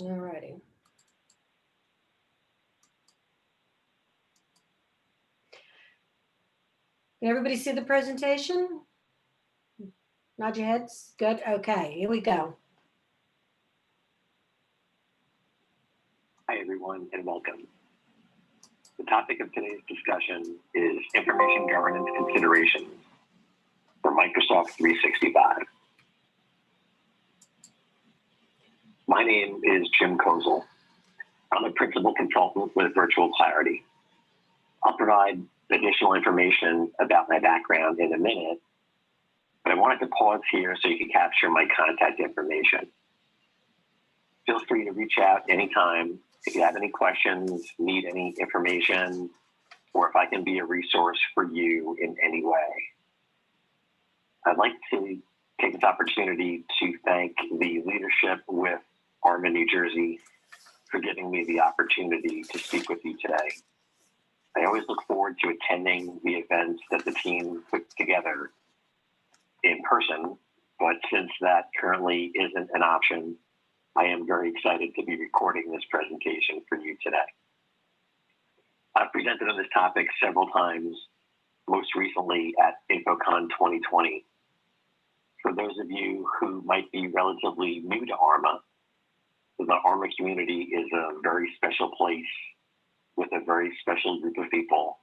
All righty. Can everybody see the presentation? Nod your heads. Good. Okay, here we go. Hi, everyone, and welcome. The topic of today's discussion is information governance considerations for Microsoft 365. My name is Jim Kozial. I'm a principal consultant with Virtual Clarity. I'll provide additional information about my background in a minute, but I wanted to pause here so you can capture my contact information. Feel free to reach out anytime if you have any questions, need any information, or if I can be a resource for you in any way. I'd like to take this opportunity to thank the leadership with ARMA, New Jersey, for giving me the opportunity to speak with you today. I always look forward to attending the events that the team put together in person, but since that currently isn't an option, I am very excited to be recording this presentation for you today. I've presented on this topic several times, most recently at InfoCon 2020. For those of you who might be relatively new to ARMA, the ARMA community is a very special place with a very special group of people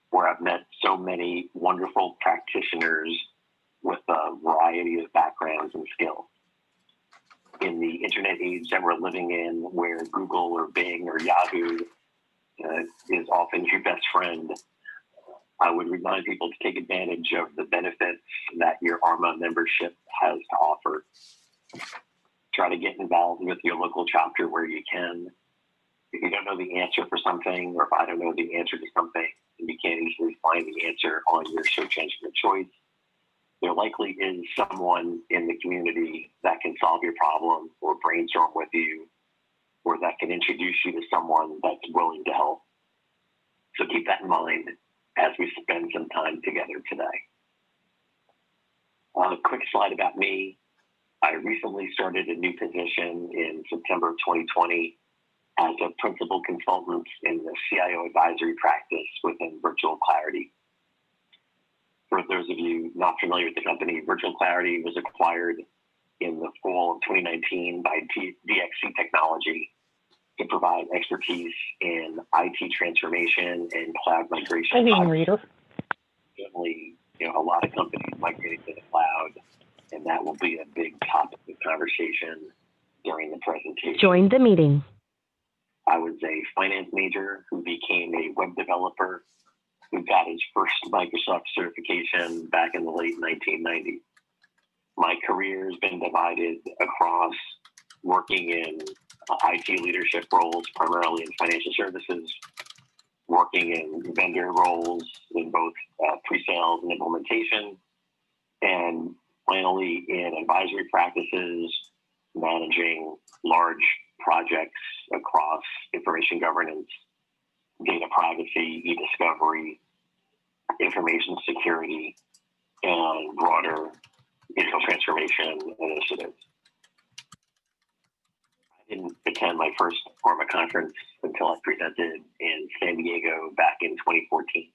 where I've met so many wonderful practitioners with a variety of backgrounds and skills. In the internet age that we're living in, where Google or Bing or Yahoo is often your best friend, I would remind people to take advantage of the benefits that your ARMA membership has to offer. Try to get involved with your local chapter where you can. If you don't know the answer for something, or if I don't know the answer to something, and you can't easily find the answer on your search engine of choice, there likely is someone in the community that can solve your problem or brainstorm with you, or that can introduce you to someone that's willing to help. So keep that in mind as we spend some time together today. A quick slide about me. I recently started a new position in September of 2020 as a principal consultant in the CIO advisory practice within Virtual Clarity. For those of you not familiar with the company, Virtual Clarity was acquired in the fall of 2019 by DXC Technology to provide expertise in IT transformation and cloud migration. Certainly, a lot of companies migrating to the cloud, and that will be a big topic of conversation during the presentation. Join the meeting. I was a finance major who became a web developer who got his first Microsoft certification back in the late 1990s. My career has been divided across working in IT leadership roles, primarily in financial services, working in vendor roles in both pre-sales and implementation, and finally in advisory practices, managing large projects across information governance, data privacy, EDiscovery, information security, and broader digital transformation initiatives. I didn't attend my first ARMA conference until I presented in San Diego back in 2014.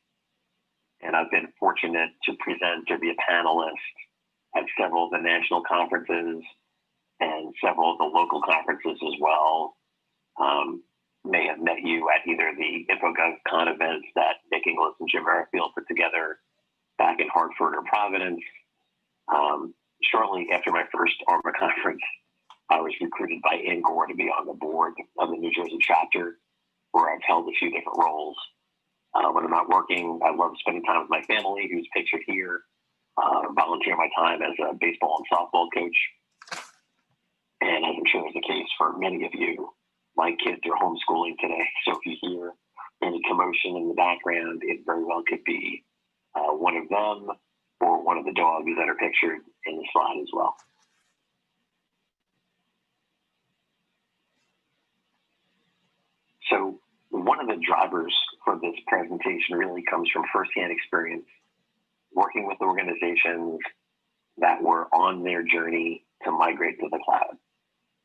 And I've been fortunate to present or be a panelist at several of the national conferences and several of the local conferences as well. May have met you at either the InfoGovCon events that Nick Inglis and Jim Merrifield put together back in Hartford or Providence. Shortly after my first ARMA conference, I was recruited by Ingor to be on the board of the New Jersey chapter, where I've held a few different roles. When I'm not working, I love spending time with my family, who's pictured here, volunteer my time as a baseball and softball coach. And as I'm sure is the case for many of you, my kids are homeschooling today. So if you hear any commotion in the background, it very well could be one of them or one of the dogs that are pictured in the slide as well. So one of the drivers for this presentation really comes from firsthand experience working with organizations that were on their journey to migrate to the cloud.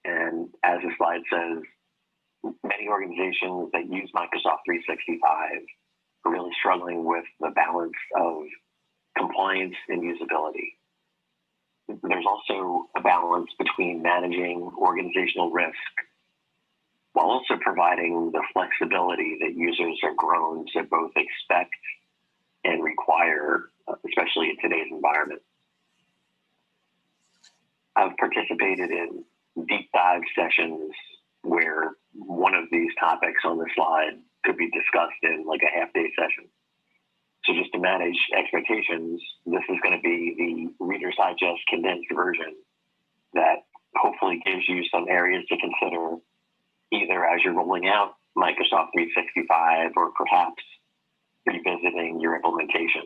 And as the slide says, many organizations that use Microsoft 365 are really struggling with the balance of compliance and usability. There's also a balance between managing organizational risk while also providing the flexibility that users are grown to both expect and require, especially in today's environment. I've participated in deep dive sessions where one of these topics on the slide could be discussed in like a half-day session. So just to manage expectations, this is going to be the Reader's Digest condensed version that hopefully gives you some areas to consider either as you're rolling out Microsoft 365 or perhaps revisiting your implementation.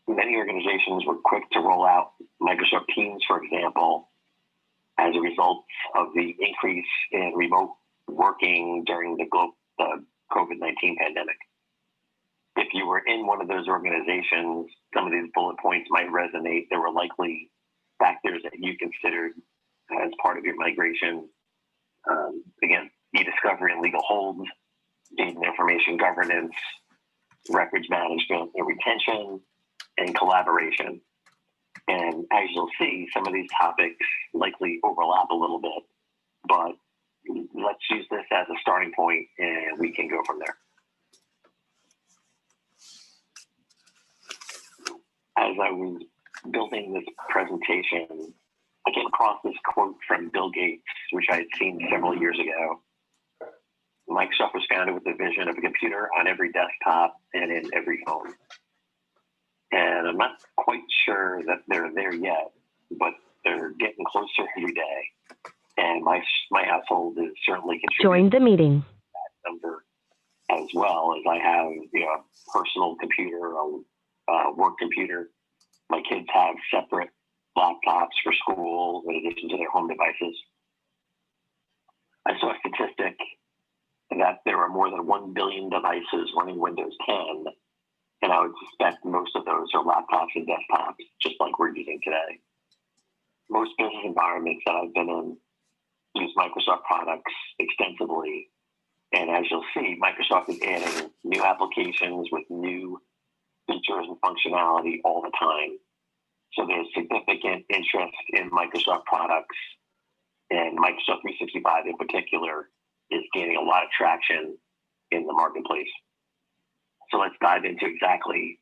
Many organizations were quick to roll out Microsoft Teams, for example, as a result of the increase in remote working during the COVID-19 pandemic. If you were in one of those organizations, some of these bullet points might resonate. There were likely factors that you considered as part of your migration. Again, EDiscovery and legal holds, data and information governance, records management and retention, and collaboration. And as you'll see, some of these topics likely overlap a little bit, but let's use this as a starting point and we can go from there. As I was building this presentation, I came across this quote from Bill Gates, which I had seen several years ago. Microsoft was founded with the vision of a computer on every desktop and in every home. And I'm not quite sure that they're there yet, but they're getting closer every day. And my household is certainly contributing. Join the meeting. That number as well, as I have a personal computer, a work computer. My kids have separate laptops for school in addition to their home devices. I saw a statistic that there are more than 1 billion devices running Windows 10, and I would suspect most of those are laptops and desktops, just like we're using today. Most business environments that I've been in use Microsoft products extensively, and as you'll see, Microsoft is adding new applications with new features and functionality all the time. So there's significant interest in Microsoft products, and Microsoft 365 in particular is gaining a lot of traction in the marketplace. So let's dive into exactly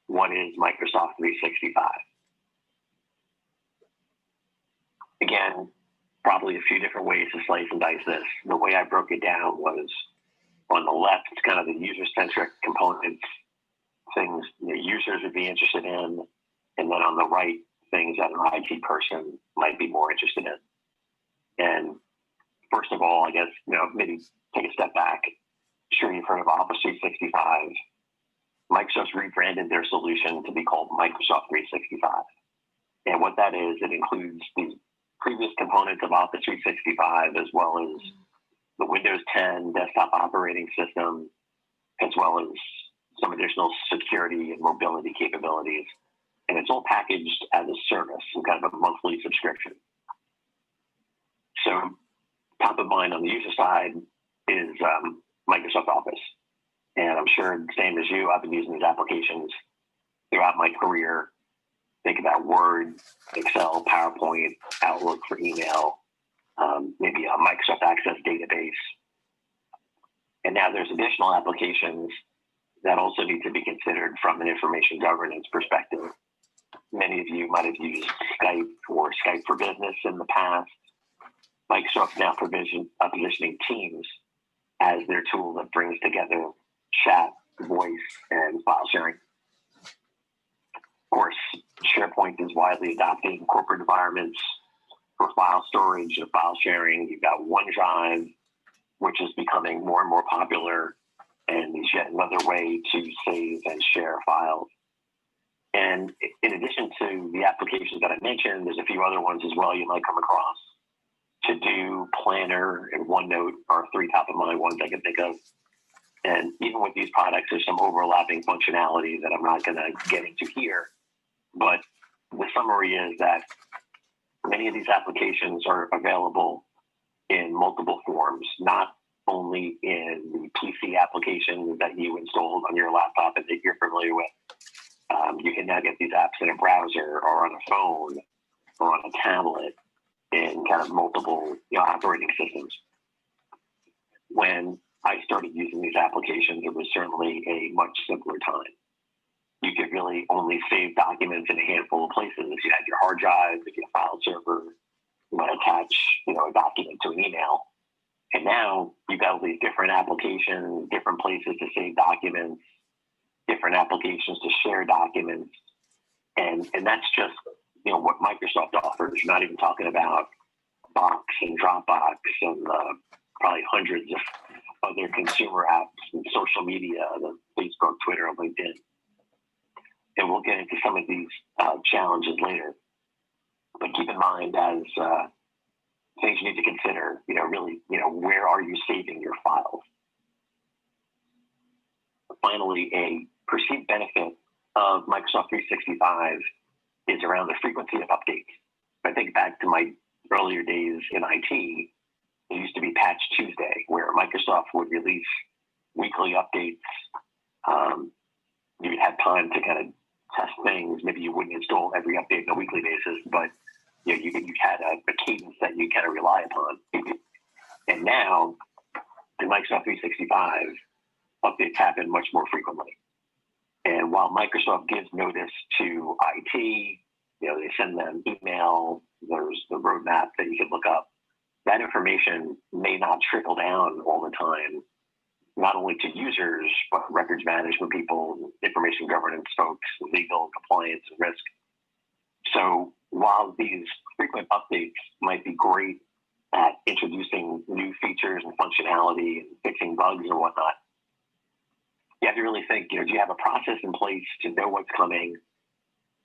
what is Microsoft 365. Again, probably a few different ways to slice and dice this. The way I broke it down was on the left, it's kind of the user-centric components, things the users would be interested in, and then on the right, things that an IT person might be more interested in. And first of all, I guess, maybe take a step back. Sure, you've heard of Office 365. Microsoft's rebranded their solution to be called Microsoft 365. And what that is, it includes the previous components of Office 365, as well as the Windows 10 desktop operating system, as well as some additional security and mobility capabilities. And it's all packaged as a service, some kind of a monthly subscription. So top of mind on the user side is Microsoft Office. And I'm sure, same as you, I've been using these applications throughout my career. Think about Word, Excel, PowerPoint, Outlook for email, maybe a Microsoft Access database. And now there's additional applications that also need to be considered from an information governance perspective. Many of you might have used Skype or Skype for Business in the past. Microsoft now positioning Teams as their tool that brings together chat, voice, and file sharing. Of course, SharePoint is widely adopted in corporate environments for file storage and file sharing. You've got OneDrive, which is becoming more and more popular and is yet another way to save and share files. And in addition to the applications that I mentioned, there's a few other ones as well you might come across. To-Do, Planner, and OneNote are three top-of-mind ones I can think of. And even with these products, there's some overlapping functionality that I'm not going to get into here. But the summary is that Many of these applications are available in multiple forms, not only in the PC applications that you installed on your laptop and that you're familiar with. You can now get these apps in a browser or on a phone or on a tablet in kind of multiple operating systems. When I started using these applications, it was certainly a much simpler time. You could really only save documents in a handful of places. You had your hard drive, if you had a file server, you might attach a document to an email. And now you've got all these different applications, different places to save documents, different applications to share documents. And that's just what Microsoft offers. You're not even talking about Box and Dropbox and probably hundreds of other consumer apps and social media, the Facebook, Twitter, LinkedIn. And we'll get into some of these challenges later. But keep in mind as things you need to consider, really, where are you saving your files? Finally, a perceived benefit of Microsoft 365 is around the frequency of updates. If I think back to my earlier days in IT, it used to be Patch Tuesday, where Microsoft would release weekly updates. You would have time to kind of test things. Maybe you wouldn't install every update on a weekly basis, but you had a cadence that you kind of rely upon. And now, in Microsoft 365, updates happen much more frequently. And while Microsoft gives notice to IT, they send them email, there's the roadmap that you can look up. That information may not trickle down all the time, not only to users, but records management people, information governance folks, legal, compliance, and risk. So while these frequent updates might be great at introducing new features and functionality and fixing bugs and whatnot, you have to really think, do you have a process in place to know what's coming,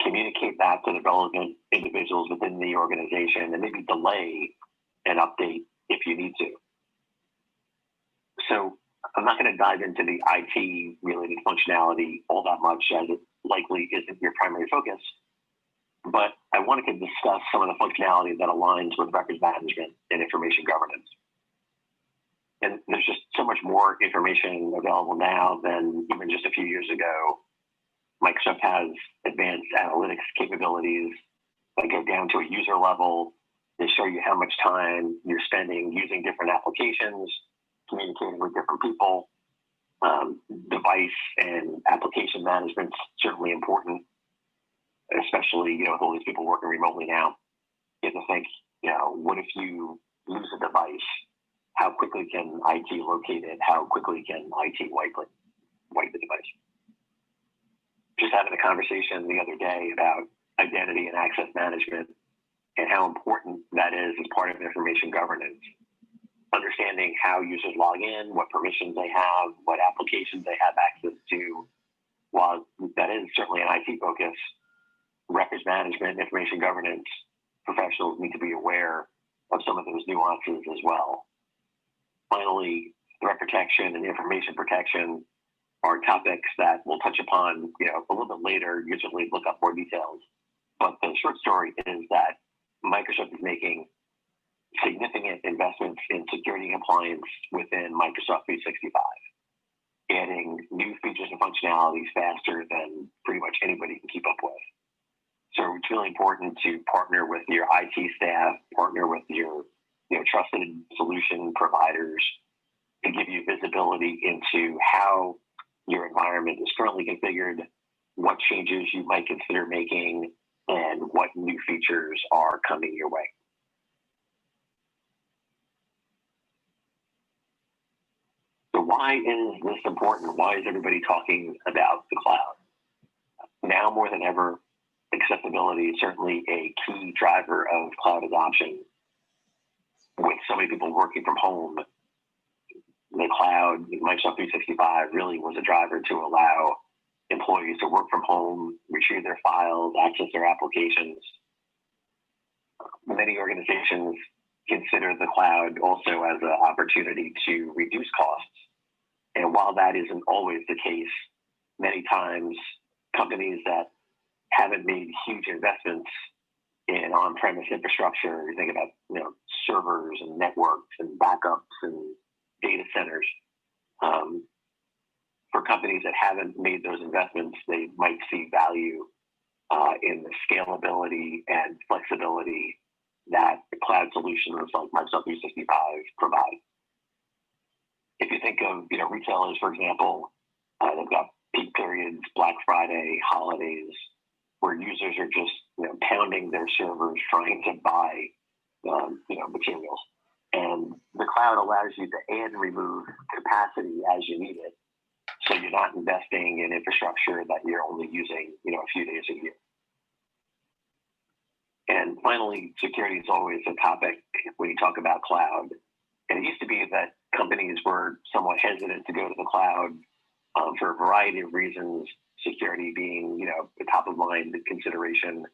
communicate that to the relevant individuals within the organization, and maybe delay an update if you need to. So I'm not going to dive into the IT-related functionality all that much, as it likely isn't your primary focus. But I wanted to discuss some of the functionality that aligns with records management and information governance. And there's just so much more information available now than even just a few years ago. Microsoft has advanced analytics capabilities that go down to a user level. They show you how much time you're spending using different applications, communicating with different people. Device and application management's certainly important, especially, with all these people working remotely now. You have to think, what if you lose a device? How quickly can IT locate it? How quickly can IT wipe the device? Just having a conversation the other day about identity and access management and how important that is as part of information governance. Understanding how users log in, what permissions they have, what applications they have access to. While that is certainly an IT focus, records management, information governance professionals need to be aware of some of those nuances as well. Finally, threat protection and information protection are topics that we'll touch upon, a little bit later. Usually look up more details. But the short story is that Microsoft is making significant investments in security compliance within Microsoft 365, adding new features and functionalities faster than pretty much anybody can keep up with. So it's really important to partner with your IT staff, partner with your trusted solution providers to give you visibility into how your environment is currently configured, what changes you might consider making, and what new features are coming your way. So why is this important? Why is everybody talking about the cloud? Now more than ever, accessibility is certainly a key driver of cloud adoption. With so many people working from home, the cloud, Microsoft 365 really was a driver to allow employees to work from home, retrieve their files, access their applications. Many organizations consider the cloud also as an opportunity to reduce costs. And while that isn't always the case, many times companies that haven't made huge investments in on-premise infrastructure. You think about, servers and networks and backups and data centers. For companies that haven't made those investments, they might see value in the scalability and flexibility that the cloud solutions like Microsoft 365 provide. If you think of, retailers, for example, they've got peak periods, Black Friday, holidays, where users are just, pounding their servers trying to buy, materials. And the cloud allows you to add and remove capacity as you need it. So you're not investing in infrastructure that you're only using, a few days a year. And finally, security is always a topic when you talk about cloud. And it used to be that companies were somewhat hesitant to go to the cloud for a variety of reasons, security being, the top of mind consideration.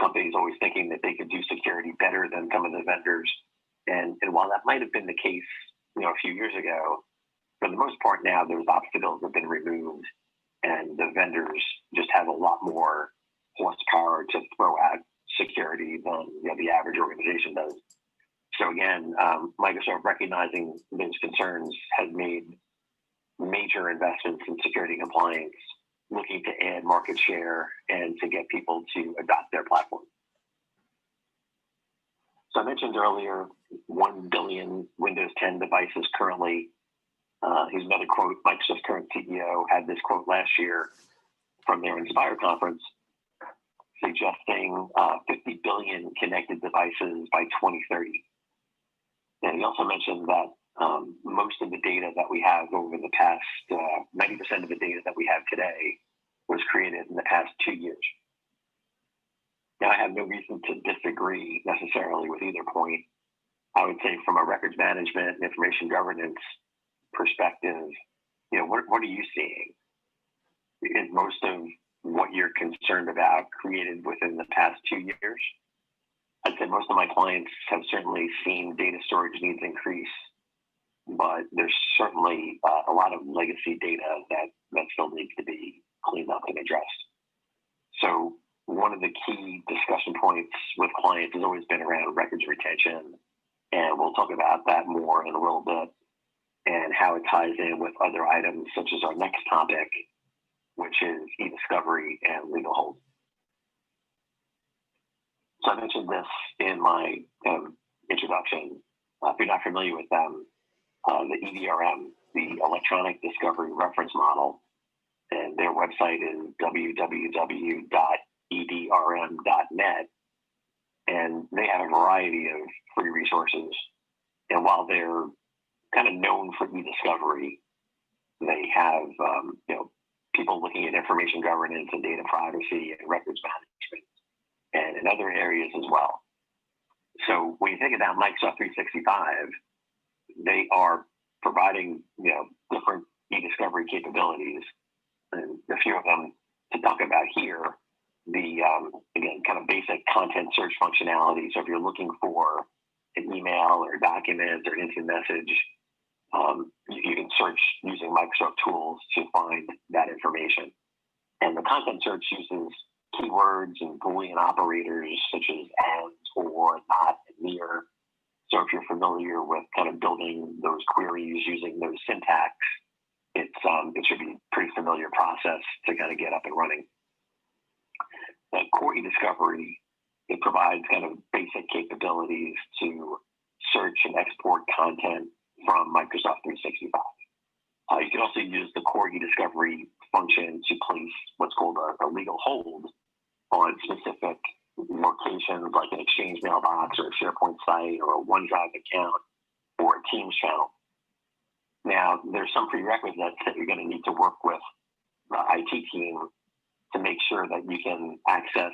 Companies always thinking that they could do security better than some of the vendors. And while that might have been the case, a few years ago, for the most part now, those obstacles have been removed and the vendors just have a lot more horsepower to throw at security than the average organization does. So again, Microsoft, recognizing those concerns, has made major investments in security compliance, looking to add market share and to get people to adopt their platform. So I mentioned earlier, 1 billion Windows 10 devices currently. Here's another quote. Microsoft's current CEO had this quote last year from their Inspire conference, suggesting 50 billion connected devices by 2030. And he also mentioned that most of the data that we have over the past, 90% of the data that we have today was created in the past 2 years. Now, I have no reason to disagree necessarily with either point. I would say from a records management and information governance perspective, what are you seeing? Is most of what you're concerned about created within the past 2 years? I'd say most of my clients have certainly seen data storage needs increase, but there's certainly a lot of legacy data that still needs to be cleaned up and addressed. So one of the key discussion points with clients has always been around records retention, and we'll talk about that more in a little bit and how it ties in with other items such as our next topic, which is EDiscovery and legal hold. So I mentioned this in my introduction. If you're not familiar with them, the EDRM, the Electronic Discovery Reference Model, and their website is www.edrm.net, and they have a variety of free resources. And while they're kind of known for EDiscovery, they have people looking at information governance and data privacy and records management, and in other areas as well. So when you think about Microsoft 365, they are providing different EDiscovery capabilities, and a few of them to talk about here. The again, kind of basic content search functionality. So if you're looking for an email or a document or an instant message, you can search using Microsoft tools to find that information. And the content search uses keywords and Boolean operators such as and, or, not, and near. So if you're familiar with kind of building those queries using those syntax, it should be a pretty familiar process to kind of get up and running. The core EDiscovery, it provides kind of basic capabilities to search and export content from Microsoft 365. You can also use the core EDiscovery function to place what's called a legal hold on specific locations like an Exchange mailbox or a SharePoint site or a OneDrive account or a Teams channel. Now, there's some prerequisites that you're going to need to work with the IT team to make sure that you can access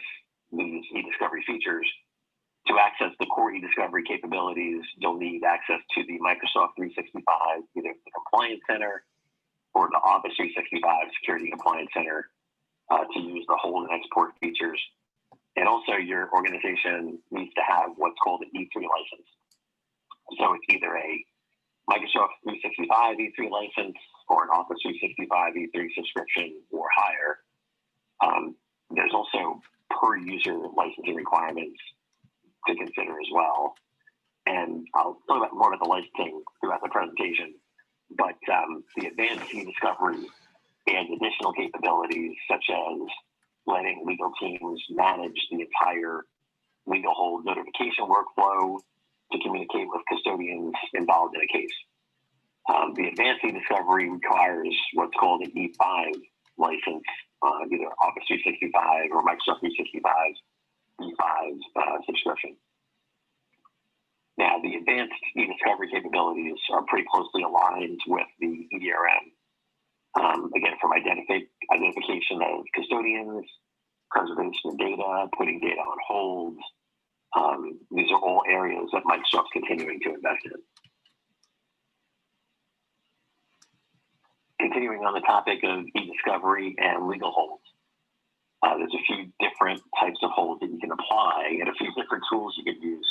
these EDiscovery features. To access the core EDiscovery capabilities, you'll need access to the Microsoft 365, either the Compliance Center or the Office 365 Security Compliance Center to use the hold and export features. And also your organization needs to have what's called an E3 license. So it's either a Microsoft 365 E3 license or an Office 365 E3 subscription or higher. There's also per user licensing requirements to consider as well. And I'll talk about more about the licensing throughout the presentation, but the advanced EDiscovery adds additional capabilities such as letting legal teams manage the entire legal hold notification workflow to communicate with custodians involved in a case. The advanced EDiscovery requires what's called an E5 license on either Office 365 or Microsoft 365 E5 subscription. Now, the advanced EDiscovery capabilities are pretty closely aligned with the EDRM. Again, from identification of custodians, preservation of data, putting data on hold. These are all areas that Microsoft's continuing to invest in. Continuing on the topic of EDiscovery and legal holds, there's a few different types of holds that you can apply and a few different tools you can use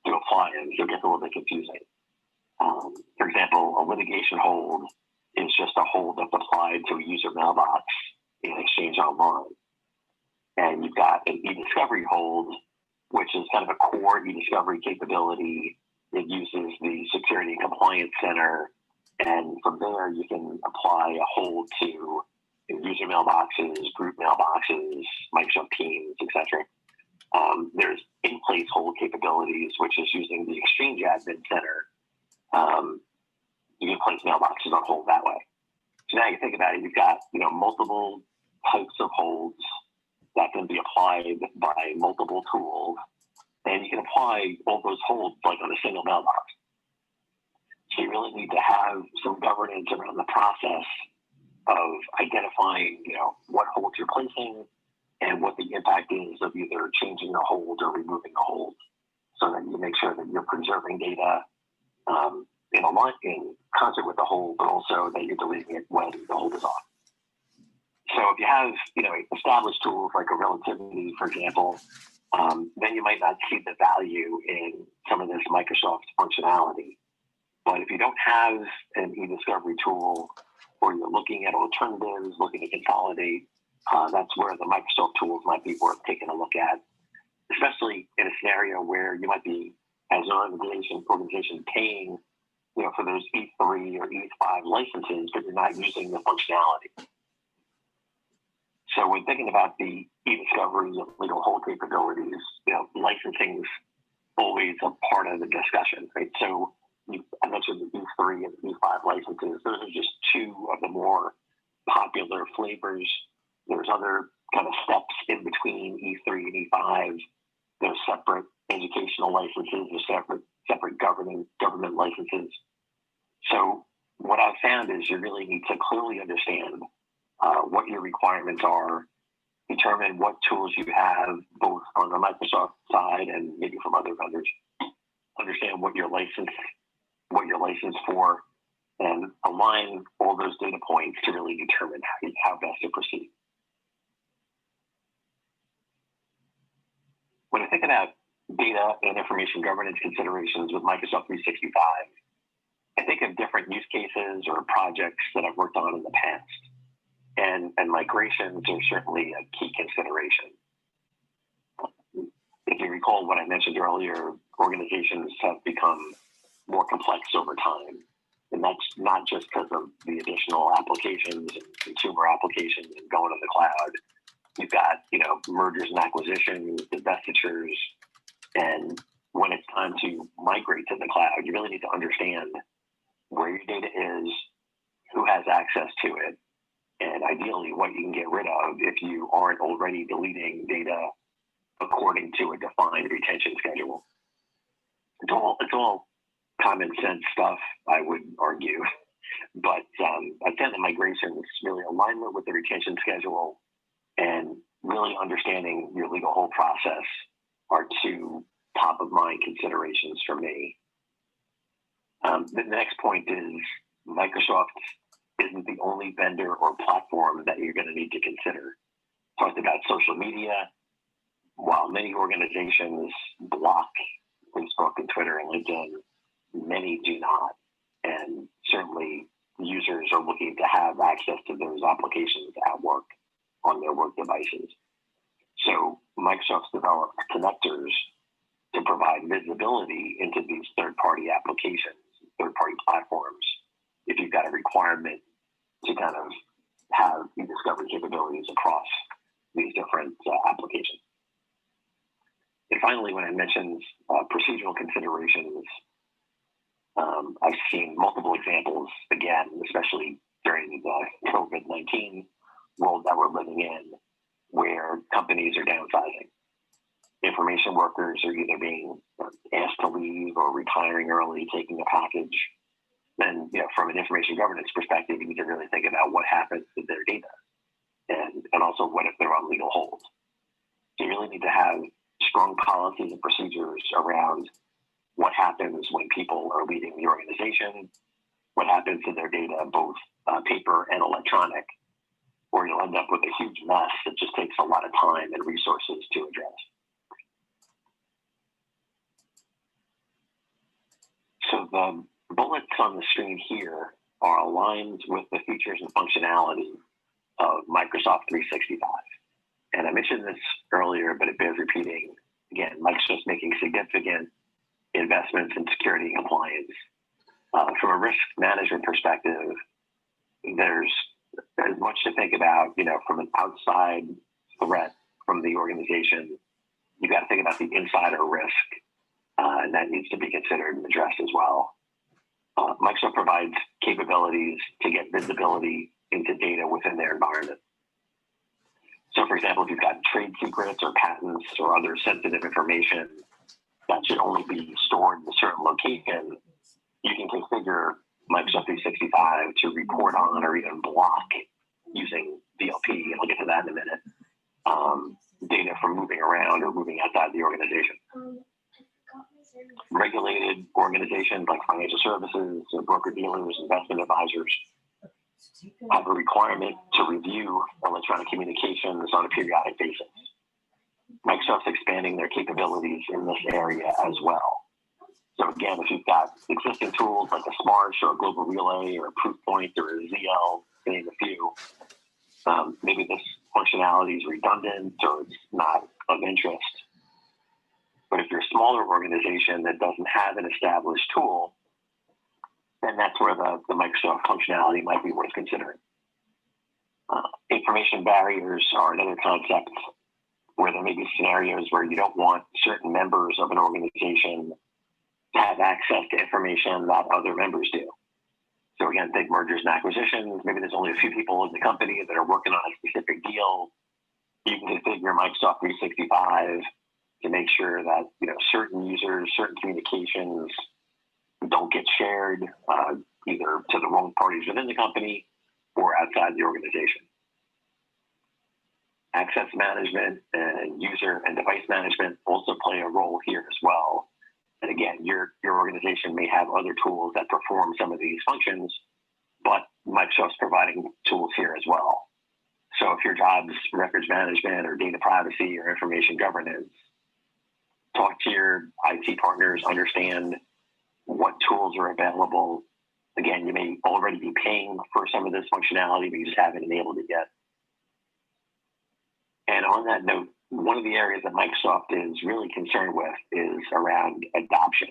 to apply them. So it gets a little bit confusing. For example, a litigation hold is just a hold that's applied to a user mailbox in Exchange Online. And you've got an EDiscovery hold, which is kind of a core EDiscovery capability. It uses the Security and Compliance Center, and from there you can apply a hold to user mailboxes, group mailboxes, Microsoft Teams, etc. There's in-place hold capabilities, which is using the Exchange Admin Center. You can place mailboxes on hold that way. So now you think about it, you've got multiple types of holds that can be applied by multiple tools, and you can apply all those holds like on a single mailbox. So you really need to have some governance around the process of identifying, what holds you're placing and what the impact is of either changing a hold or removing a hold, so that you make sure that you're preserving data in concert with the hold, but also that you're deleting it when the hold is off. So if you have, established tools like a relativity, for example, then you might not see the value in some of this Microsoft functionality. But if you don't have an EDiscovery tool, or you're looking at alternatives, looking to consolidate, that's where the Microsoft tools might be worth taking a look at, especially in a scenario where you might be, as an organization paying, for those E3 or E5 licenses, but you're not using the functionality. So when thinking about the EDiscovery and legal hold capabilities, licensing is always a part of the discussion, right? So I mentioned the E3 and E5 licenses. Those are just two of the more popular flavors. There's other kind of steps in between E3 and E5. There's separate educational licenses, there's separate government licenses. So what I've found is you really need to clearly understand what your requirements are, determine what tools you have, both on the Microsoft side and maybe from other vendors, understand what you're licensed for, and align all those data points to really determine how best to proceed. When I think about data and information governance considerations with Microsoft 365, I think of different use cases or projects that I've worked on in the past. And migrations are certainly a key consideration. If you recall what I mentioned earlier, organizations have become more complex over time. And that's not just because of the additional applications and consumer applications and going to the cloud. You've got, mergers and acquisitions, divestitures, and when it's time to migrate to the cloud, you really need to understand where your data is, who has access to it, and ideally what you can get rid of if you aren't already deleting data according to a defined retention schedule. It's all common sense stuff, I would argue, but I tend the migration is really alignment with the retention schedule and really understanding your legal hold process are two top of mind considerations for me. The next point is Microsoft isn't the only vendor or platform that you're going to need to consider. Talked about social media. While many organizations block Facebook and Twitter and LinkedIn, many do not. And certainly users are looking to have access to those applications at work on their work devices. So Microsoft's developed connectors to provide visibility into these third-party applications, third-party platforms, if you've got a requirement to kind of have EDiscovery capabilities across these different applications. And finally, when I mentioned procedural considerations, I've seen multiple examples, again, especially during the COVID-19 world that we're living in, where companies are downsizing. Information workers are either being asked to leave or retiring early, taking a package. Then, from an information governance perspective, you need to really think about what happens to their data, and also what if they're on legal hold. So you really need to have strong policies and procedures around what happens when people are leaving the organization, what happens to their data, both paper and electronic, or you'll end up with a huge mess that just takes a lot of time and resources to address. So the bullets on the screen here are aligned with the features and functionality of Microsoft 365. And I mentioned this earlier, but it bears repeating. Again, Microsoft's making significant investments in security and compliance. From a risk management perspective, there's much to think about, from an outside threat from the organization. You've got to think about the insider risk, and that needs to be considered and addressed as well. Microsoft provides capabilities to get visibility into data within their environment. So, for example, if you've got trade secrets or patents or other sensitive information that should only be stored in a certain location, you can configure Microsoft 365 to report on or even block using DLP, and I'll get to that in a minute, data from moving around or moving outside the organization. Regulated organizations like financial services, or broker-dealers, investment advisors have a requirement to review electronic communications on a periodic basis. Microsoft's expanding their capabilities in this area as well. So again, if you've got existing tools like a Smart or a Global Relay or a Proofpoint or a ZL, to name a few, maybe this functionality is redundant or it's not of interest. But if you're a smaller organization that doesn't have an established tool, then that's where the Microsoft functionality might be worth considering. Information barriers are another concept where there may be scenarios where you don't want certain members of an organization to have access to information that other members do. So again, think mergers and acquisitions. Maybe there's only a few people in the company that are working on a specific deal. You can configure Microsoft 365 to make sure that certain users, certain communications don't get shared either to the wrong parties within the company or outside the organization. Access management and user and device management also play a role here as well. And again, your organization may have other tools that perform some of these functions, but Microsoft's providing tools here as well. So if your job's records management or data privacy or information governance, talk to your IT partners, understand what tools are available. Again, you may already be paying for some of this functionality, but you just haven't enabled it yet. And on that note, one of the areas that Microsoft is really concerned with is around adoption.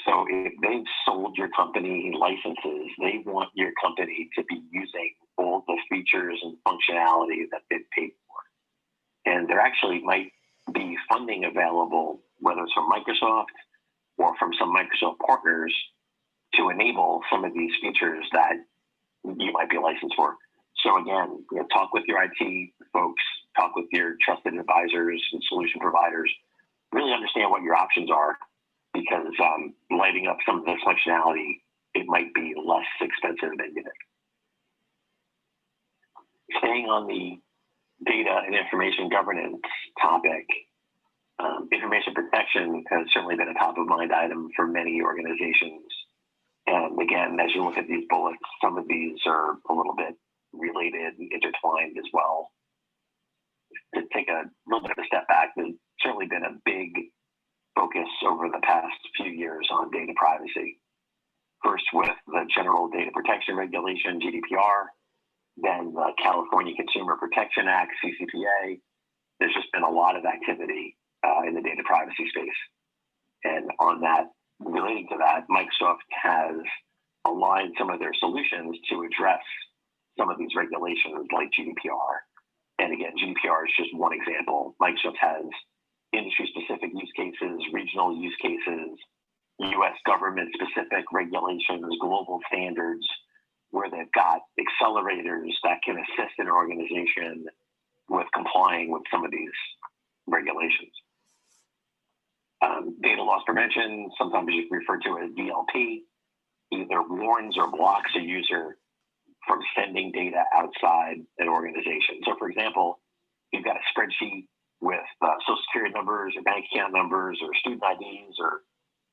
So if they've sold your company licenses, they want your company to be using all the features and functionality that they've paid for. And there actually might be funding available, whether it's from Microsoft or from some Microsoft partners, to enable some of these features that you might be licensed for. So again, talk with your IT folks, talk with your trusted advisors and solution providers, really understand what your options are, because lighting up some of this functionality, it might be less expensive than you think. Staying on the data and information governance topic, information protection has certainly been a top of mind item for many organizations. And again, as you look at these bullets, some of these are a little bit related and intertwined as well. To take a little bit of a step back, there's certainly been a big focus over the past few years on data privacy. First with the General Data Protection Regulation, GDPR, then the California Consumer Protection Act, CCPA, there's just been a lot of activity in the data privacy space. And on that, relating to that, Microsoft has aligned some of their solutions to address some of these regulations like GDPR. And again, GDPR is just one example. Microsoft has industry-specific use cases, regional use cases, U.S. government-specific regulations, global standards, where they've got accelerators that can assist an organization with complying with some of these regulations. Data loss prevention, sometimes referred to as DLP, either warns or blocks a user from sending data outside an organization. So, for example, you've got a spreadsheet with social security numbers or bank account numbers or student IDs or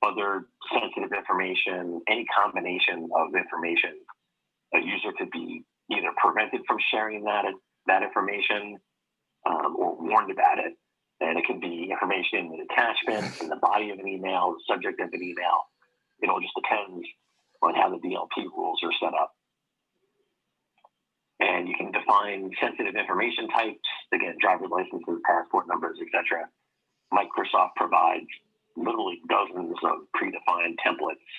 other sensitive information, any combination of information. A user could be either prevented from sharing that information or warned about it. And it can be information in the attachment, in the body of an email, the subject of an email. It all just depends on how the DLP rules are set up. And you can define sensitive information types, again, driver's licenses, passport numbers, etc. Microsoft provides literally dozens of predefined templates,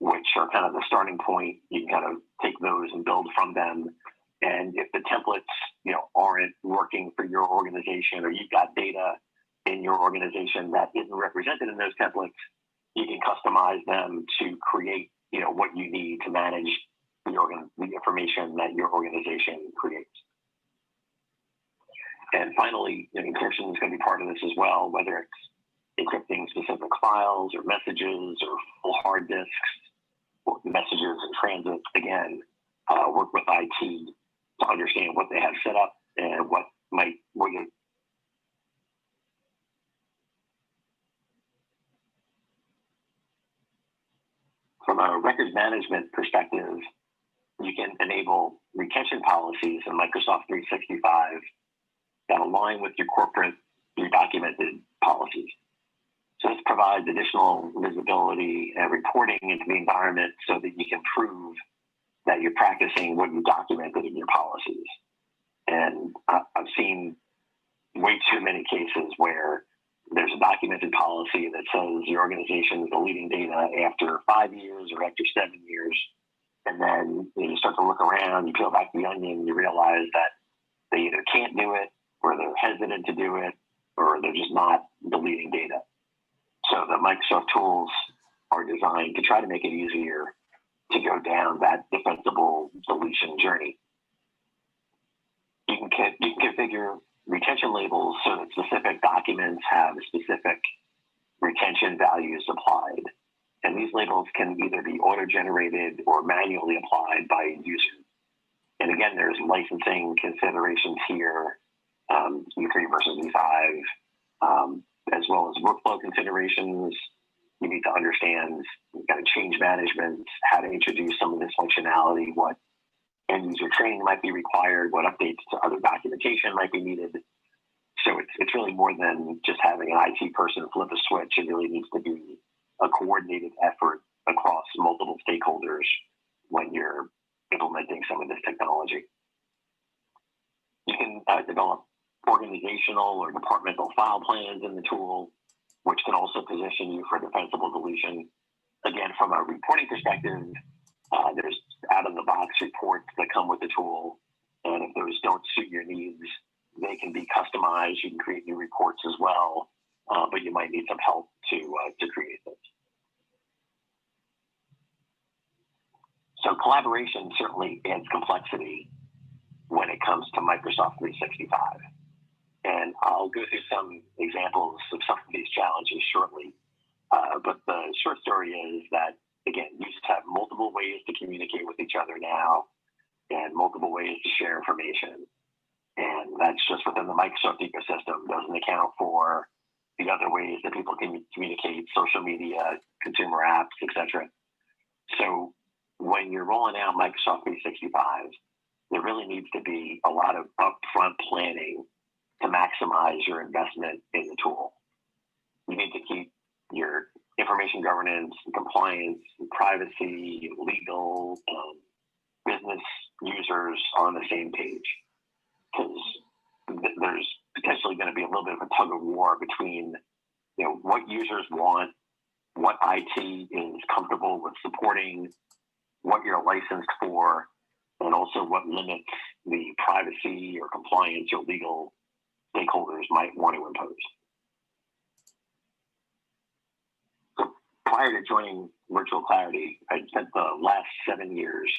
which are kind of the starting point. You can kind of take those and build from them. And if the templates, aren't working for your organization, or you've got data in your organization that isn't represented in those templates, you can customize them to create, what you need to manage the information that your organization creates. And finally, encryption is going to be part of this as well, whether it's encrypting specific files or messages or full hard disks, or messages in transit. Again, work with IT to understand what they have set up and what you. From a records management perspective, you can enable retention policies in Microsoft 365 that align with your corporate, your documented policies. So this provides additional visibility and reporting into the environment so that you can prove that you're practicing what you documented in your policies. And I've seen way too many cases where there's a documented policy that says your organization is deleting data after 5 years or after 7 years. And then you start to look around, you peel back the onion, and you realize that they either can't do it, or they're hesitant to do it, or they're just not deleting data. So the Microsoft tools are designed to try to make it easier to go down that defensible deletion journey. You can configure retention labels so that specific documents have specific retention values applied. And these labels can either be auto-generated or manually applied by a user. And again, there's licensing considerations here, E3 versus E5, as well as workflow considerations. You need to understand kind of change management, how to introduce some of this functionality, what end user training might be required, what updates to other documentation might be needed. So it's really more than just having an IT person flip a switch. It really needs to be a coordinated effort across multiple stakeholders when you're implementing some of this technology. You can develop organizational or departmental file plans in the tool, which can also position you for defensible deletion. Again, from a reporting perspective, there's out-of-the-box reports that come with the tool, and if those don't suit your needs, they can be customized. You can create new reports as well, but you might need some help to create those. So collaboration certainly adds complexity when it comes to Microsoft 365. And I'll go through some examples of some of these challenges shortly. But the short story is that, again, users have multiple ways to communicate with each other now and multiple ways to share information. And that's just within the Microsoft ecosystem. Doesn't account for the other ways that people can communicate, social media, consumer apps, etc. So when you're rolling out Microsoft 365, there really needs to be a lot of upfront planning to maximize your investment in the tool. You need to keep your information governance, compliance, privacy, legal, business users on the same page, because there's potentially going to be a little bit of a tug of war between, what users want, what IT is comfortable with supporting, what you're licensed for, and also what limits the privacy or compliance or legal stakeholders might want to impose. So prior to joining Virtual Clarity, I spent the last 7 years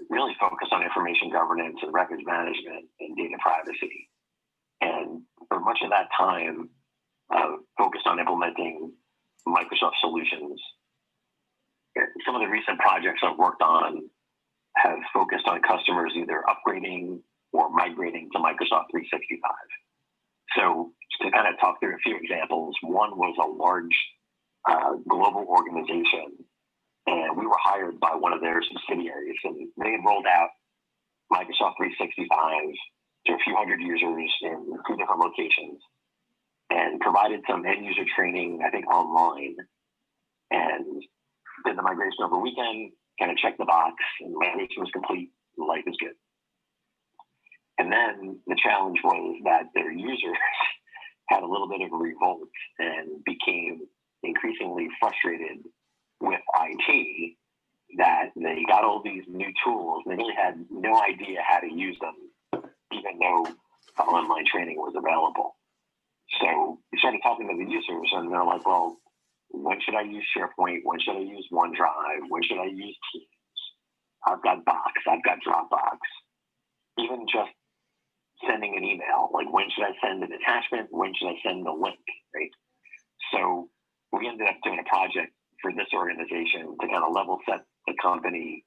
really focused on information governance and records management and data privacy. And for much of that time, focused on implementing Microsoft solutions. Some of the recent projects I've worked on have focused on customers either upgrading or migrating to Microsoft 365. So to kind of talk through a few examples, one was a large global organization, and we were hired by one of their subsidiaries, and they had rolled out Microsoft 365 to a few hundred users in a few different locations and provided some end user training, I think online, and did the migration over a weekend, kind of checked the box, and migration was complete, life is good. And then the challenge was that their users had a little bit of a revolt and became increasingly frustrated with IT, that they got all these new tools and they really had no idea how to use them, even though online training was available. So we started talking to the users, and they're like, well, when should I use SharePoint? When should I use OneDrive? When should I use Teams? I've got Box. I've got Dropbox. Even just sending an email, like when should I send an attachment? When should I send the link, right? So we ended up doing a project for this organization to kind of level set the company.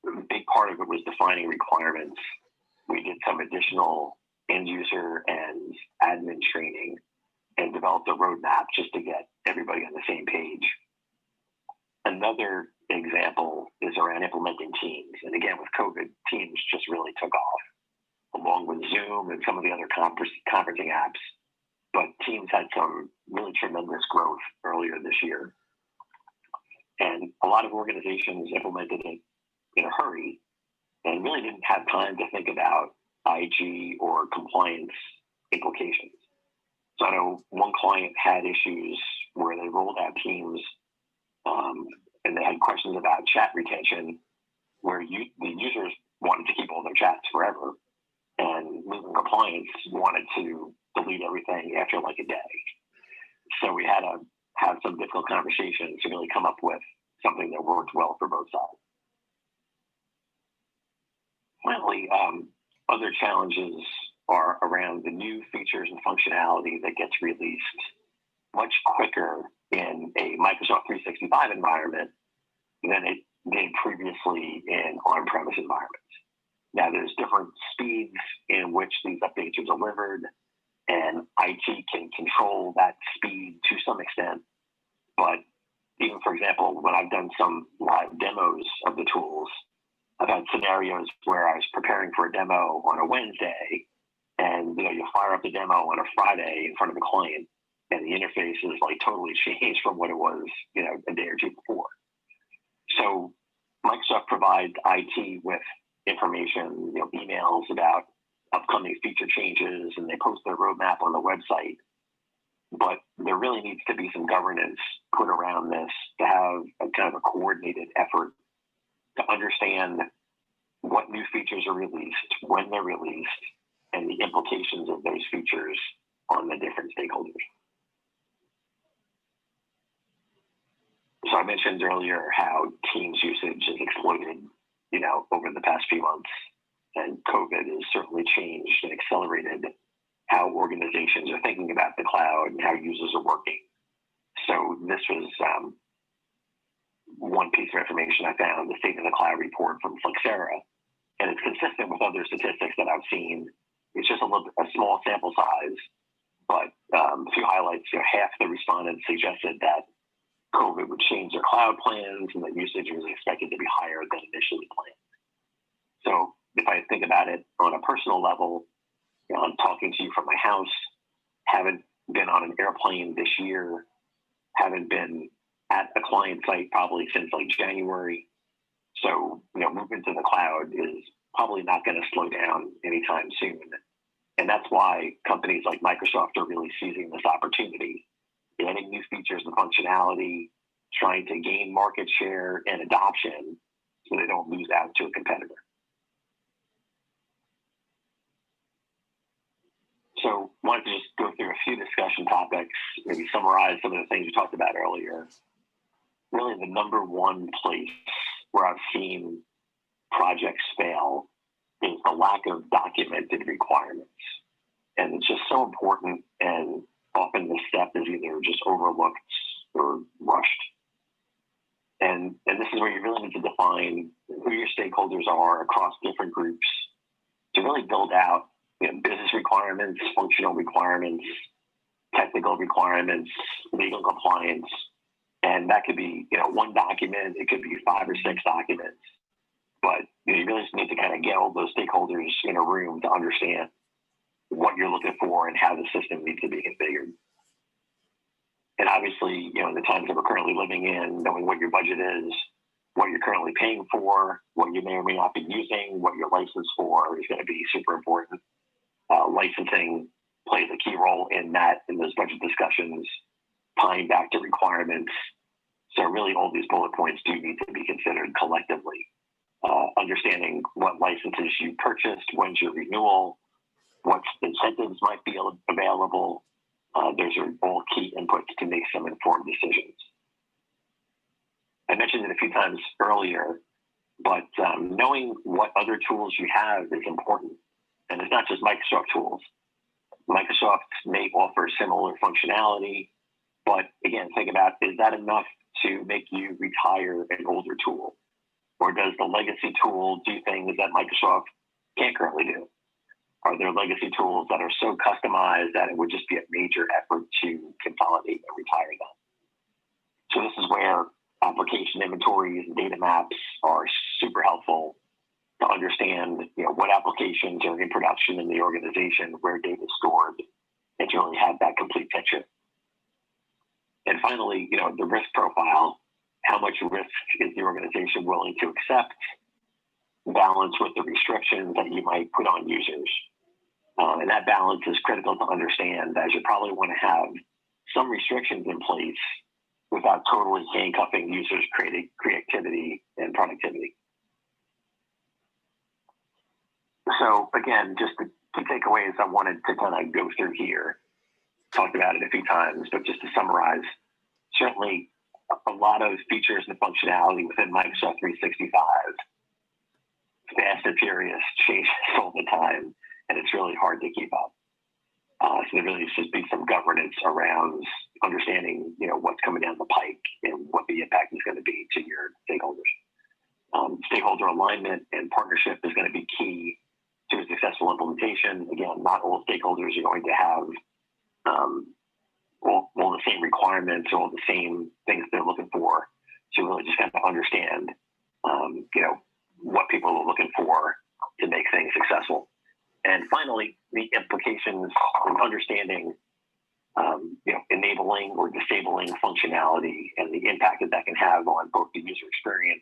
A big part of it was defining requirements. We did some additional end user and admin training and developed a roadmap just to get everybody on the same page. Another example is around implementing Teams. And again, with COVID, Teams just really took off, along with Zoom and some of the other conferencing apps. But Teams had some really tremendous growth earlier this year. And a lot of organizations implemented it in a hurry and really didn't have time to think about IG or compliance implications. So I know one client had issues where they rolled out Teams and they had questions about chat retention, where the users wanted to keep all their chats forever, and legal compliance wanted to delete everything after like a day. So we had to have some difficult conversations to really come up with something that worked well for both sides. Finally, other challenges are around the new features and functionality that gets released much quicker in a Microsoft 365 environment than it did previously in on-premise environments. Now, there's different speeds in which these updates are delivered, and IT can control that speed to some extent. But even, for example, when I've done some live demos of the tools, I've had scenarios where I was preparing for a demo on a Wednesday, and you fire up the demo on a Friday in front of the client, and the interface is like totally changed from what it was, a day or two before. So Microsoft provides IT with information, emails about upcoming feature changes, and they post their roadmap on the website. But there really needs to be some governance put around this to have a kind of a coordinated effort to understand what new features are released, when they're released, and the implications of those features on the different stakeholders. So I mentioned earlier how Teams usage has exploded, over the past few months, and COVID has certainly changed and accelerated how organizations are thinking about the cloud and how users are working. So this was one piece of information I found, the State of the Cloud report from Flexera, and it's consistent with other statistics that I've seen. It's just a small sample size, but a few highlights. Half the respondents suggested that COVID would change their cloud plans and that usage was expected to be higher than initially planned. So if I think about it on a personal level, I'm talking to you from my house, haven't been on an airplane this year, haven't been at a client site probably since like January. So, movement to the cloud is probably not going to slow down anytime soon. And that's why companies like Microsoft are really seizing this opportunity, adding new features and functionality, trying to gain market share and adoption so they don't lose out to a competitor. So I wanted to just go through a few discussion topics, maybe summarize some of the things we talked about earlier. Really the number one place where I've seen projects fail is the lack of documented requirements. And it's just so important, and often the step is either just overlooked or rushed. And this is where you really need to define who your stakeholders are across different groups to really build out business requirements, functional requirements, technical requirements, legal compliance. And that could be one document, it could be 5 or 6 documents. But you really just need to kind of get all those stakeholders in a room to understand what you're looking for and how the system needs to be configured. And obviously, in the times that we're currently living in, knowing what your budget is, what you're currently paying for, what you may or may not be using, what you're licensed for is going to be super important. Licensing plays a key role in those budget discussions, tying back to requirements. So really all these bullet points do need to be considered collectively. Understanding what licenses you purchased, when's your renewal, what incentives might be available. Those are all key inputs to make some informed decisions. I mentioned it a few times earlier, but knowing what other tools you have is important. And it's not just Microsoft tools. Microsoft may offer similar functionality, but again, think about, is that enough to make you retire an older tool? Or does the legacy tool do things that Microsoft can't currently do? Are there legacy tools that are so customized that it would just be a major effort to consolidate and retire them? So this is where application inventories and data maps are super helpful to understand what applications are in production in the organization, where data is stored, and to really have that complete picture. And finally, the risk profile. How much risk is the organization willing to accept? Balance with the restrictions that you might put on users. And that balance is critical to understand, as you probably want to have some restrictions in place without totally handcuffing users' creativity and productivity. So again, just the takeaways I wanted to kind of go through here. Talked about it a few times, but just to summarize, certainly a lot of features and functionality within Microsoft 365. Fast and furious, changes all the time, and it's really hard to keep up. So there really needs to be some governance around understanding, what's coming down the pike and what the impact is going to be to your stakeholders. Stakeholder alignment and partnership is going to be key to a successful implementation. Again, not all stakeholders are going to have all the same requirements or all the same things they're looking for. So really just kind of understand, what people are looking for to make things successful. And finally, the implications and understanding, enabling or disabling functionality and the impact that can have on both the user experience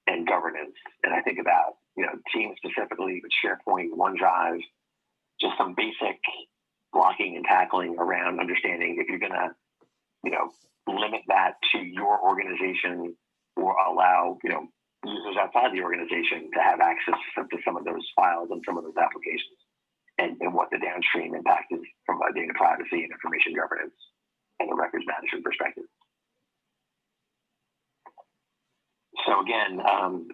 and governance. And I think about, Teams specifically, but SharePoint, OneDrive, just some basic blocking and tackling around understanding if you're going to, limit that to your organization or allow, users outside the organization to have access to some of those files and some of those applications, and what the downstream impact is from a data privacy and information governance and a records management perspective. So again,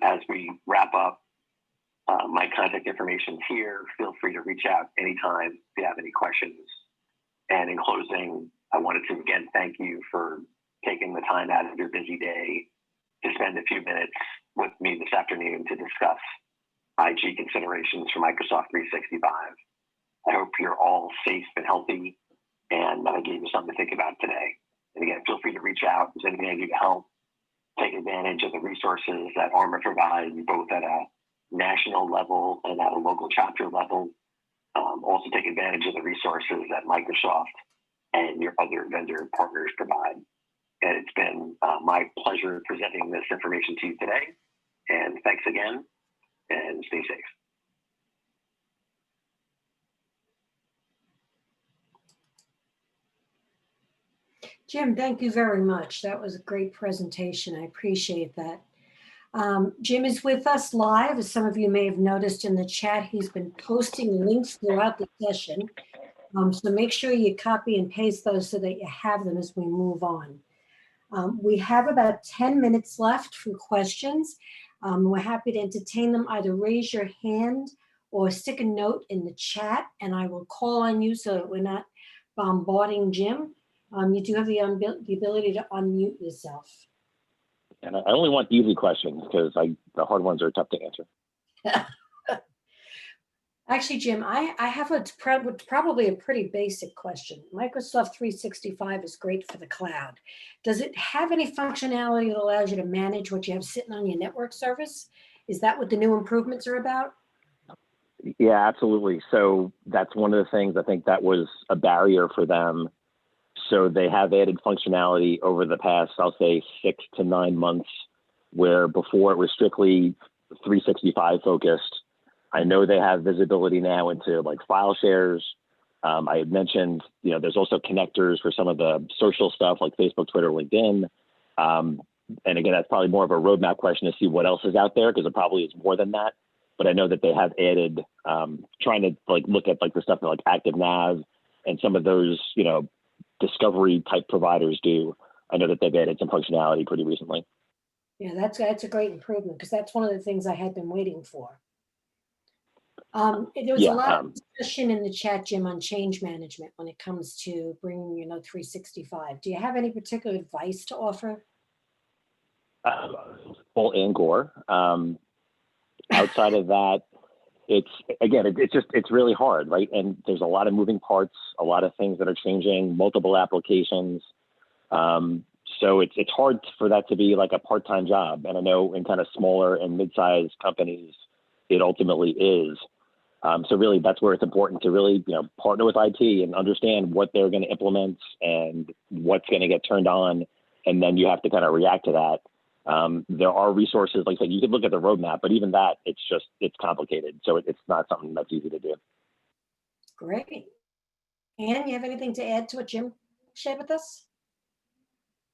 as we wrap up, my contact information is here. Feel free to reach out anytime if you have any questions. And in closing, I wanted to again thank you for taking the time out of your busy day to spend a few minutes with me this afternoon to discuss IG considerations for Microsoft 365. I hope you're all safe and healthy, and I gave you something to think about today. And again, feel free to reach out if there's anything I can do to help. Take advantage of the resources that ARMA provides, both at a national level and at a local chapter level. Also take advantage of the resources that Microsoft and your other vendor partners provide. And it's been my pleasure presenting this information to you today. And thanks again, and stay safe. Jim, thank you very much. That was a great presentation. I appreciate that. Jim is with us live. As some of you may have noticed in the chat, he's been posting links throughout the session. So make sure you copy and paste those so that you have them as we move on. We have about 10 minutes left for questions. We're happy to entertain them. Either raise your hand or stick a note in the chat, and I will call on you so that we're not bombarding Jim. You do have the ability to unmute yourself. And I only want easy questions because the hard ones are tough to answer. Actually, Jim, I have probably a pretty basic question. Microsoft 365 is great for the cloud. Does it have any functionality that allows you to manage what you have sitting on your network service? Is that what the new improvements are about? Yeah, absolutely. So that's one of the things I think that was a barrier for them. So they have added functionality over the past, I'll say 6 to 9 months, where before it was strictly 365 focused. I know they have visibility now into like file shares. I had mentioned, there's also connectors for some of the social stuff like Facebook, Twitter, LinkedIn. And again, that's probably more of a roadmap question to see what else is out there because it probably is more than that. But I know that they have added, trying to like look at like the stuff that like Active Nav and some of those, discovery type providers do. I know that they've added some functionality pretty recently. Yeah, that's a great improvement because that's one of the things I had been waiting for. There was a lot of discussion in the chat, Jim, on change management when it comes to bringing, 365. Do you have any particular advice to offer? Full and Gore. Outside of that, it's really hard, right? And there's a lot of moving parts, a lot of things that are changing, multiple applications. So it's hard for that to be like a part-time job. And I know in kind of smaller and mid-sized companies, it ultimately is. So really, that's where it's important to really, partner with IT and understand what they're going to implement and what's going to get turned on. And then you have to kind of react to that. There are resources, like I said, you could look at the roadmap, but even that, it's complicated. So it's not something that's easy to do. Great. Ann, you have anything to add to what Jim shared with us?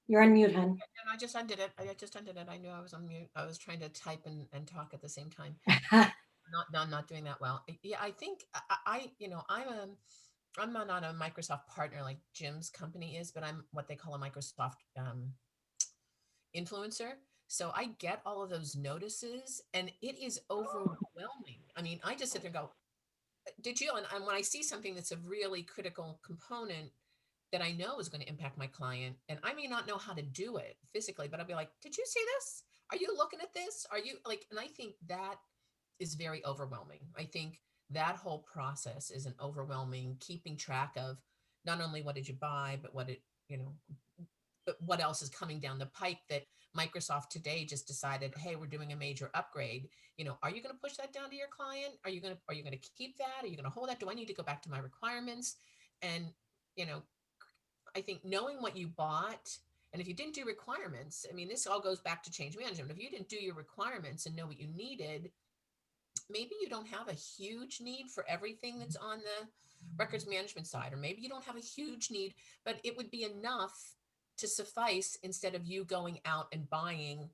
You're on mute, hon. I just undid it. I knew I was on mute. I was trying to type and talk at the same time. not doing that well. Yeah, I think I'm not a Microsoft partner like Jim's company is, but I'm what they call a Microsoft influencer. So I get all of those notices and it is overwhelming. I mean, I just sit there and go, did you? And when I see something that's a really critical component that I know is going to impact my client, and I may not know how to do it physically, but I'll be like, did you see this? Are you looking at this? Are you like, and I think that is very overwhelming. I think that whole process is an overwhelming keeping track of not only what did you buy, but but what else is coming down the pike that Microsoft today just decided, hey, we're doing a major upgrade. Are you going to push that down to your client? Are you going to keep that? Are you going to hold that? Do I need to go back to my requirements? And, I think knowing what you bought, and if you didn't do requirements, I mean, this all goes back to change management. If you didn't do your requirements and know what you needed, maybe you don't have a huge need for everything that's on the records management side, or maybe you don't have a huge need, but it would be enough to suffice instead of you going out and buying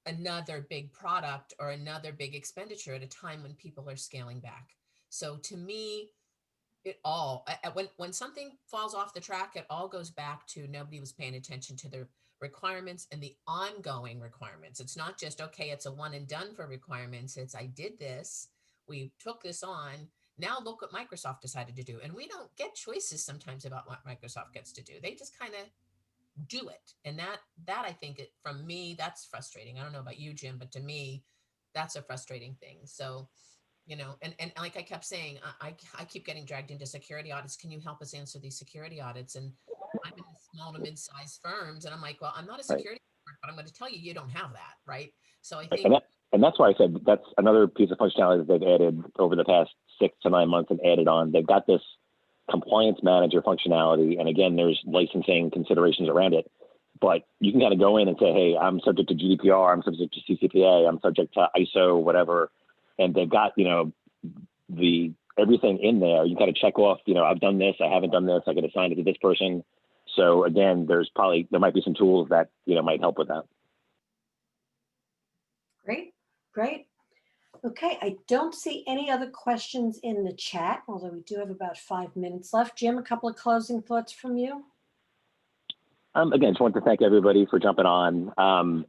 another big product or another big expenditure at a time when people are scaling back. So to me, when something falls off the track, it all goes back to nobody was paying attention to the requirements and the ongoing requirements. It's not just, okay, it's a one and done for requirements. It's, I did this, we took this on. Now look what Microsoft decided to do. And we don't get choices sometimes about what Microsoft gets to do. They just kind of do it. And that I think from me, that's frustrating. I don't know about you, Jim, but to me, that's a frustrating thing. So, and like I kept saying, I keep getting dragged into security audits. Can you help us answer these security audits? And I'm in small to mid-sized firms, and I'm like, well, I'm not a security expert, but I'm going to tell you, you don't have that, right? So I think, and that's why I said that's another piece of functionality that they've added over the past 6 to 9 months and added on. They've got this compliance manager functionality, and again, there's licensing considerations around it. But you can kind of go in and say, hey, I'm subject to GDPR, I'm subject to CCPA, I'm subject to ISO, whatever. And they've got, the everything in there. You got to check off, I've done this, I haven't done this, I can assign it to this person. So again, there might be some tools that, might help with that. Great, great. Okay, I don't see any other questions in the chat, although we do have about 5 minutes left. Jim, a couple of closing thoughts from you? Again, just want to thank everybody for jumping on.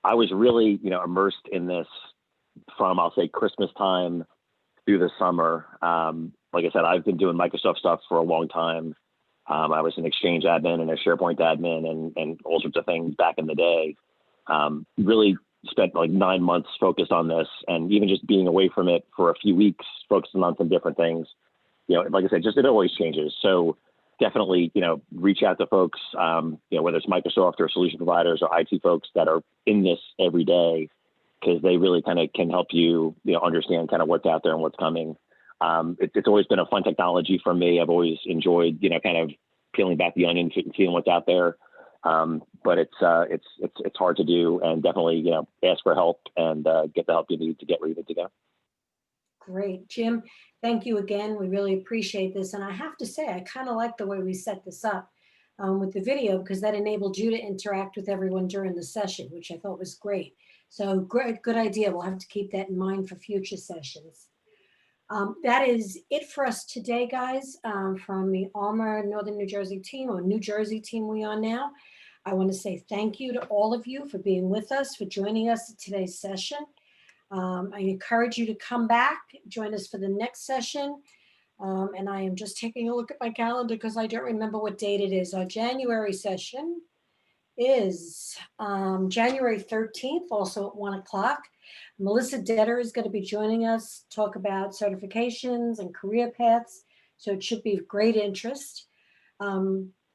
I was really, immersed in this from, I'll say, Christmas time through the summer. Like I said, I've been doing Microsoft stuff for a long time. I was an Exchange admin and a SharePoint admin and all sorts of things back in the day. Really spent like 9 months focused on this, and even just being away from it for a few weeks, focusing on some different things. Like I said, it always changes. So definitely, reach out to folks, whether it's Microsoft or solution providers or IT folks that are in this every day, because they really kind of can help you, understand kind of what's out there and what's coming. It's always been a fun technology for me. I've always enjoyed, kind of peeling back the onion and seeing what's out there. But it's hard to do, and definitely, ask for help and get the help you need to get where you need to go. Great. Jim, thank you again. We really appreciate this. And I have to say, I kind of like the way we set this up with the video, because that enabled you to interact with everyone during the session, which I thought was great. So great, good idea. We'll have to keep that in mind for future sessions. That is it for us today, guys, from the ARMA Northern New Jersey team, or New Jersey team we are now. I want to say thank you to all of you for being with us, for joining us at today's session. I encourage you to come back, join us for the next session. And I am just taking a look at my calendar because I don't remember what date it is. Our January session is January 13th, also at 1 o'clock. Melissa Detter is going to be joining us to talk about certifications and career paths. So it should be of great interest.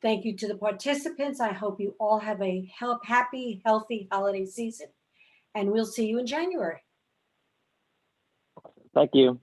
Thank you to the participants. I hope you all have a happy, healthy holiday season, and we'll see you in January. Thank you.